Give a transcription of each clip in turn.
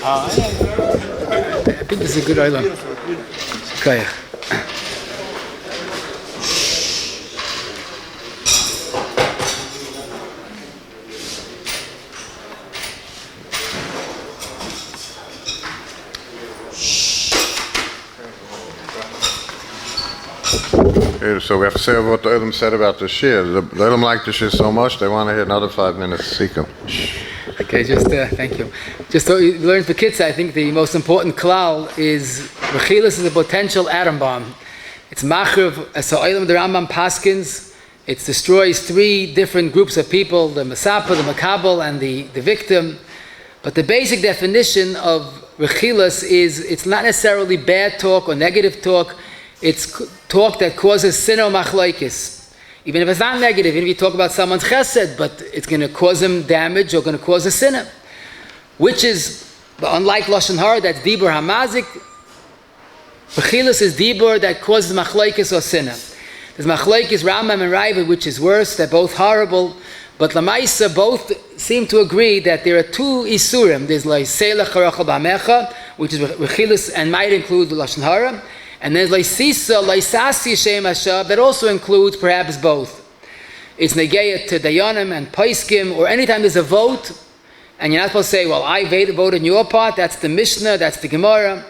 I think this is a good island. Okay. So we have to say what the Olam said about the shir. The Olam liked the shir so much, they want to hear another 5 minutes. Sikkim. Okay, thank you. Just so you learn for kids, I think the most important klal is Rechilus is a potential atom bomb. It's machriv, so Olam the Rambam paskins. It destroys 3 different groups of people: the Masapa, the Makabel, and the victim. But the basic definition of Rechilus is it's not necessarily bad talk or negative talk. It's talk that causes sin or machlaikis. Even if it's not negative, even if you talk about someone's chesed, but it's going to cause them damage or going to cause a sin. Which is, unlike Lashon Hara, that's Dibur Hamazik, Rechilus is Dibur that causes machlaikis or sin. There's machlaikis, Rambam and Raiva, which is worse. They're both horrible. But Lamaisa both seem to agree that there are 2 Isurim. There's Laisela Charachal B'Amecha, which is Rechilus and might include Lashon Hara. And there's Laisisa, Laisasi Shem Hashav, that also includes perhaps both. It's Negeya to Dayanim and Paiskim, or anytime there's a vote, and you're not supposed to say, well, I voted in your part, that's the Mishnah, that's the Gemara.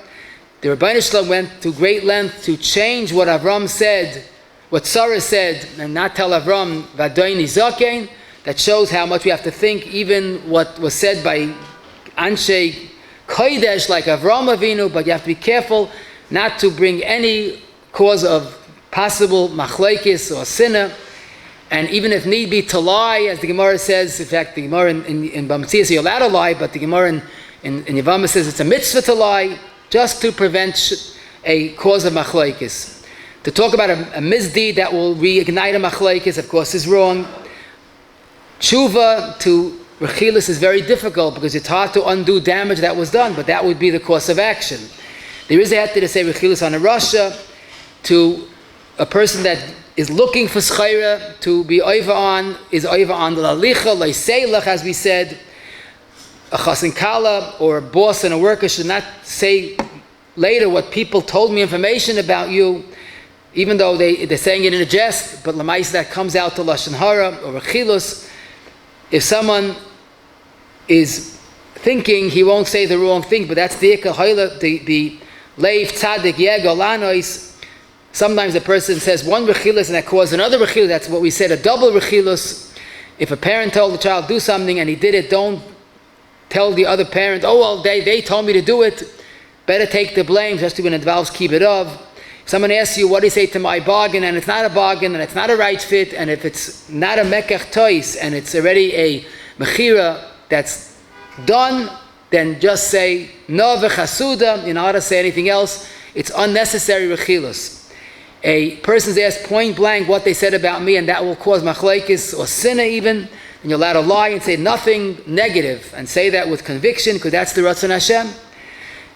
The Rabbeinu Shalom went to great length to change what Avram said, what Sarah said, and not tell Avram, Vadoini Zakein. That shows how much we have to think, even what was said by Anshe Kodesh, like Avram Avinu, but you have to be careful not to bring any cause of possible machlaikis or sinna, and even if need be to lie, as the Gemara says. In fact, the Gemara in Bamtzias, you're allowed to lie, but the Gemara in Yevamah says it's a mitzvah to lie, just to prevent a cause of machlaikis. To talk about a misdeed that will reignite a machlaikis, of course, is wrong. Tshuva to Rechilus is very difficult because it's hard to undo damage that was done, but that would be the course of action. There is a heter to say Rechilus on a Rasha, to a person that is looking for schayra, to be over on, is over on the lalicha, leiseilach, as we said. A chasen kala or a boss and a worker should not say later what people told me information about you, even though they're saying it in a jest, but lamaisa that comes out to Lashon Hara or Rechilus. If someone is thinking, he won't say the wrong thing, but that's the Leif Tzadik Yego Lanois. Sometimes a person says one Rechilus and that causes another Rechilus. That's what we said, a double Rechilus. If a parent told the child do something and he did it, don't tell the other parent, oh well, they told me to do it. Better take the blame, just to when it involves keep it of. If someone asks you, what do you say to my bargain, and it's not a bargain and it's not a right fit, and if it's not a mekach tois and it's already a mechira that's done, then just say no v'chasuda. You know how to say anything else. It's unnecessary rechilus. A person's asked point blank what they said about me, and that will cause machlaikis or sinna even, and you're allowed to lie and say nothing negative, and say that with conviction, because that's the Ratzon Hashem.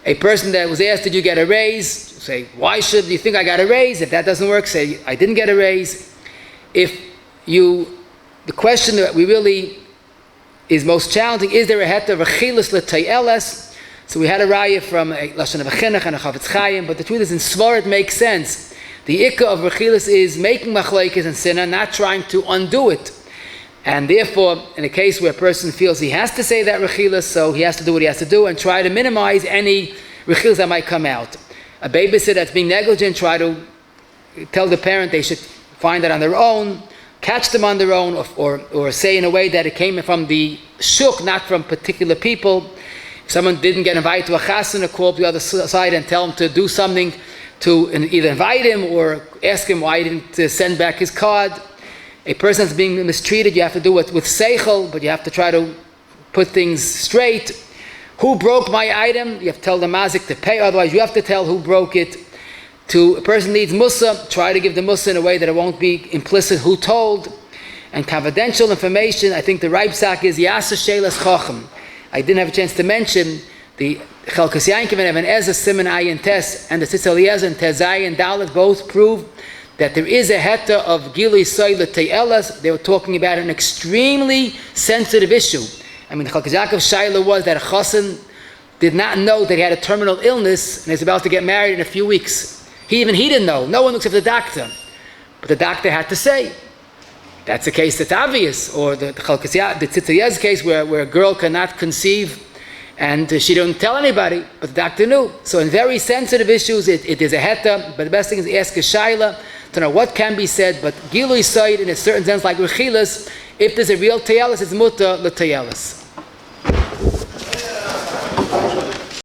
A person that was asked, did you get a raise? Say, why should you think I got a raise? If that doesn't work, say, I didn't get a raise. The question that we really is most challenging, is there a heter of Rechilus l'tayeles? So we had a raya from a Lashon of Chinuch and a Chavetz Chaim, but the truth is in Svar it makes sense. The ikka of Rechilus is making machlekes and sinna, not trying to undo it. And therefore, in a case where a person feels he has to say that Rechilus, so he has to do what he has to do and try to minimize any Rechilus that might come out. A babysitter that's being negligent, try to tell the parent they should find that on their own, catch them on their own, or say in a way that it came from the shuk, not from particular people. If someone didn't get invited to a chasana, call up the other side and tell him to do something to either invite him or ask him why he didn't send back his card. A person that's being mistreated, you have to do it with seichel, but you have to try to put things straight. Who broke my item? You have to tell the mazik to pay, otherwise you have to tell who broke it. A person needs musa, try to give the musa in a way that it won't be implicit who told. And confidential information, I think the Reibsak is Yasa Shelas Chochem. I didn't have a chance to mention the Chelkas Yankiv and Even Ezra Siman Ayin Tes and the Tzitz Eliezer and Tezai and Dalet both prove that there is a heta of Gili Soila Te'elas. They were talking about an extremely sensitive issue. I mean, the Chelkas Yaakov Shaila was that a chassan did not know that he had a terminal illness and is about to get married in a few weeks. He didn't know. No one except the doctor. But the doctor had to say. That's a case that's obvious. Or the Tzitzayeh's case where a girl cannot conceive and she didn't tell anybody, but the doctor knew. So in very sensitive issues, it is a heta, but the best thing is to ask a shaila to know what can be said. But Gilui Said, in a certain sense, like Rechilus, if there's a real teyelis, it's muta l'teyelis.